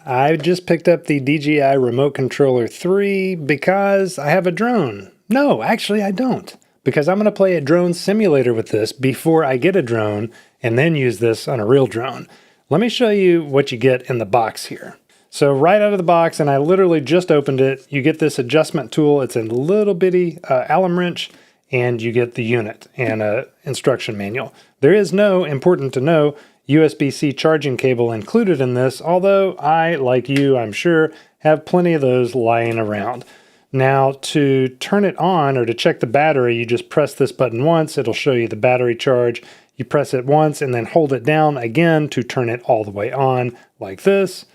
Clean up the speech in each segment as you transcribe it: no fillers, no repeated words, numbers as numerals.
I just picked up the DJI Remote Controller 3 because I have a drone. No, actually I don't. Because I'm going to play a drone simulator with this before I get a drone and then use this on a real drone. Let me show you what you get in the box here. So right out of the box, and I literally just opened it, you get this adjustment tool. It's a little bitty Allen wrench, and you get the unit and an instruction manual. There is no, important to know, USB-C charging cable included in this, although I, like you, I'm sure, have plenty of those lying around. Now, to turn it on or to check the battery, you just press this button once. It'll show you the battery charge. You press it once and then hold it down again to turn it all the way on, like this.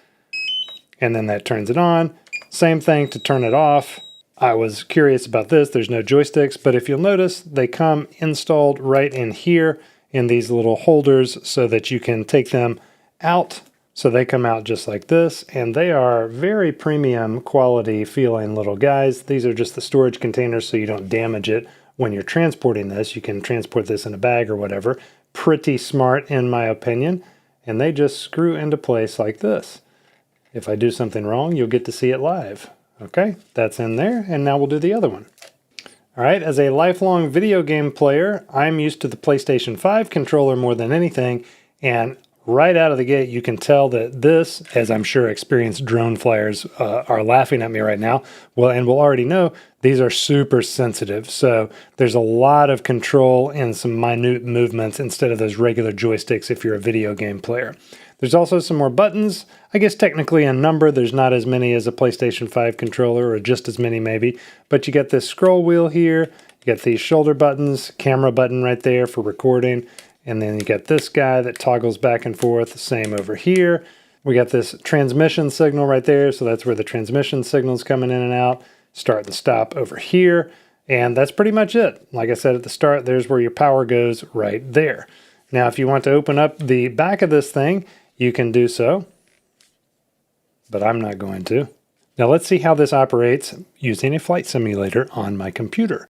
And then that turns it on. Same thing to turn it off. I was curious about this. There's no joysticks, but if you'll notice, they come installed right in here in these little holders so that you can take them out. So they come out just like this, and they are very premium quality feeling little guys. These are just the storage containers so you don't damage it when you're transporting this. You can transport this in a bag or whatever. Pretty smart in my opinion. And they just screw into place like this. If I do something wrong, you'll get to see it live. Okay, that's in there, and now we'll do the other one. All right, as a lifelong video game player, I'm used to the PlayStation 5 controller more than anything, and right out of the gate, you can tell that this, as I'm sure experienced drone flyers are laughing at me right now, well, and we'll already know, these are super sensitive. So there's a lot of control and some minute movements instead of those regular joysticks if you're a video game player. There's also some more buttons. I guess technically in number, there's not as many as a PlayStation 5 controller, or just as many maybe, but you get this scroll wheel here, you get these shoulder buttons, camera button right there for recording, and then you get this guy that toggles back and forth, same over here. We got this transmission signal right there, so that's where the transmission signal's coming in and out. Start and stop over here, and that's pretty much it. Like I said at the start, there's where your power goes right there. Now, if you want to open up the back of this thing, you can do so, but I'm not going to. Now let's see how this operates using a flight simulator on my computer.